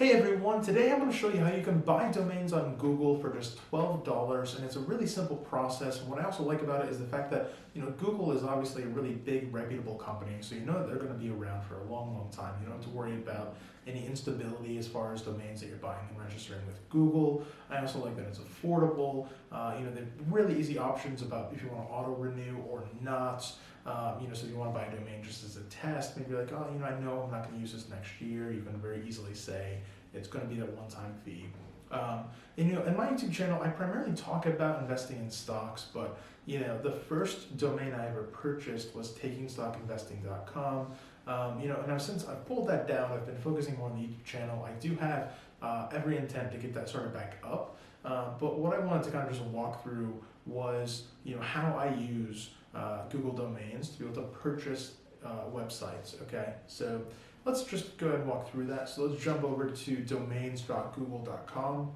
Hey everyone, today I'm going to show you how you can buy domains on Google for just $12, and it's a really simple process. And what I also like about it is the fact that Google is obviously a really big, reputable company, so you know that they're going to be around for a long, long time. You don't have to worry about any instability as far as domains that you're buying and registering with Google. I also like that it's affordable. They're really easy options about if you want to auto renew or not. So if you want to buy a domain just as a test, maybe like, I know I'm not going to use this next year. You can very easily say it's going to be that one-time fee. In my YouTube channel, I primarily talk about investing in stocks, but the first domain I ever purchased was takingstockinvesting.com. And now since I've pulled that down, I've been focusing more on the YouTube channel. I do have every intent to get that started back up. But what I wanted to kind of just walk through was, how I use Google domains to be able to purchase websites. Okay, so let's just go ahead and walk through that. So let's jump over to domains.google.com.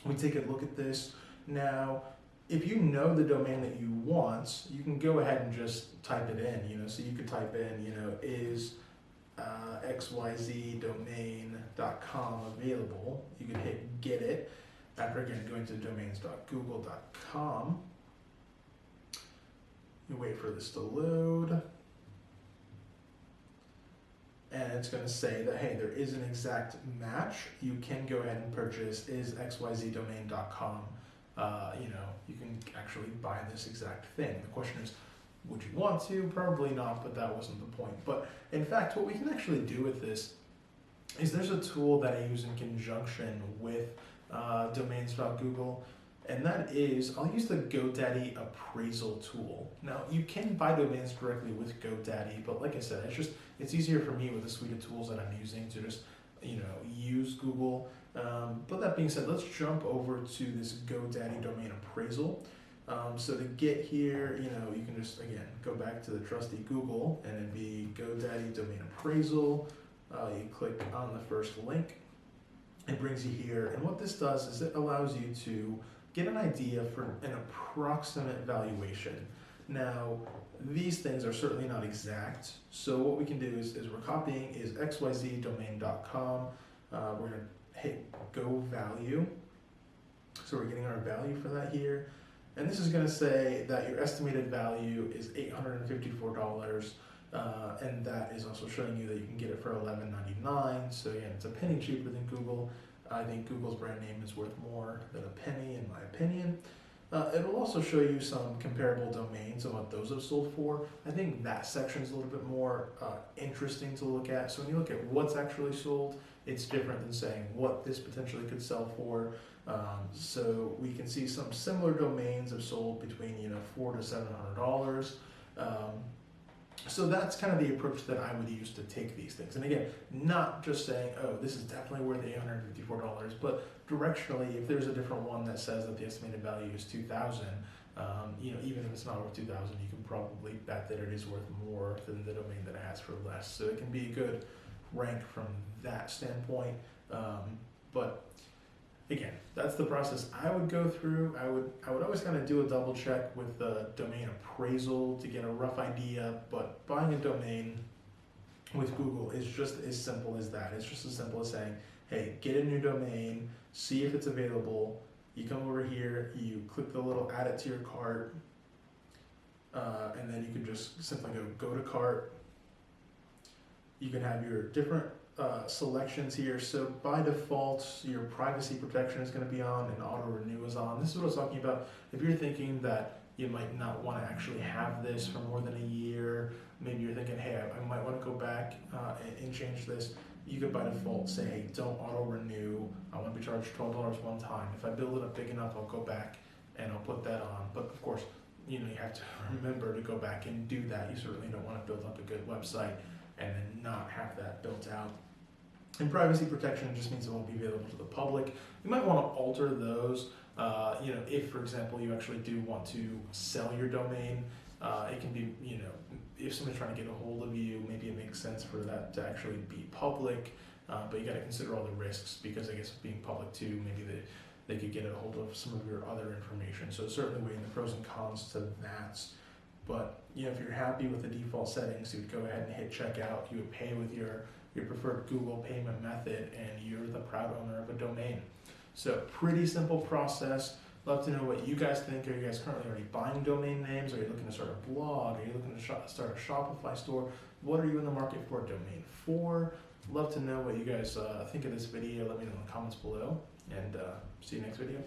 We take a look at this. Now, if you know the domain that you want, you can go ahead and just type it in. So you could type in, is xyzdomain.com available. You can hit get it. After again going to domains.google.com, you wait for this to load, and it's going to say that, hey, there is an exact match. You can go ahead and purchase is xyzdomain.com. You can actually buy this exact thing. The question is, would you want to? Probably not, but that wasn't the point. But in fact, what we can actually do with this is there's a tool that I use in conjunction with domains.google, and that is, I'll use the GoDaddy Appraisal tool. Now, you can buy domains directly with GoDaddy, but like I said, it's easier for me with the suite of tools that I'm using to just use Google. But that being said, let's jump over to this GoDaddy domain appraisal. So to get here, you can just again go back to the trusty Google, and it'd be GoDaddy domain appraisal. You click on the first link. It brings you here, and what this does is it allows you to get an idea for an approximate valuation. Now, these things are certainly not exact, so what we can do is we're copying is xyzdomain.com. We're going to hit go value, so we're getting our value for that here, and this is going to say that your estimated value is $854. And that is also showing you that you can get it for $11.99. So again, it's a penny cheaper than Google. I think Google's brand name is worth more than a penny in my opinion. It will also show you some comparable domains and what those have sold for. I think that section is a little bit more interesting to look at. So when you look at what's actually sold, it's different than saying what this potentially could sell for. So we can see some similar domains have sold between $400 to $700. So that's kind of the approach that I would use to take these things. And again, not just saying, oh, this is definitely worth $854, but directionally, if there's a different one that says that the estimated value is $2,000, even if it's not worth $2,000, you can probably bet that it is worth more than the domain that it has for less. So it can be a good rank from that standpoint. But again, that's the process I would go through. I would always kind of do a double check with the domain appraisal to get a rough idea, but buying a domain with Google is just as simple as that. It's just as simple as saying, hey, get a new domain, see if it's available. You come over here, you click the little add it to your cart, and then you can just simply go to cart. You can have your different selections here. So by default, your privacy protection is going to be on and auto renew is on. This is what I was talking about. If you're thinking that you might not want to actually have this for more than a year, maybe you're thinking, hey, I might want to go back and change this, you could by default say, hey, don't auto renew. I want to be charged $12 one time. If I build it up big enough, I'll go back and I'll put that on. But of course, you have to remember to go back and do that. You certainly don't want to build up a good website and then not have that built out. And privacy protection just means it won't be available to the public. You might want to alter those. If, for example, you actually do want to sell your domain, it can be, if somebody's trying to get a hold of you, maybe it makes sense for that to actually be public. But you got to consider all the risks, because I guess being public too, maybe they could get a hold of some of your other information. So certainly weighing the pros and cons to that. But if you're happy with the default settings, you would go ahead and hit checkout. You would pay with your preferred Google payment method, and you're the proud owner of a domain. So pretty simple process. Love to know what you guys think. Are you guys currently already buying domain names? Are you looking to start a blog? Are you looking to start a Shopify store? What are you in the market for a domain for? Love to know what you guys think of this video. Let me know in the comments below, and see you next video.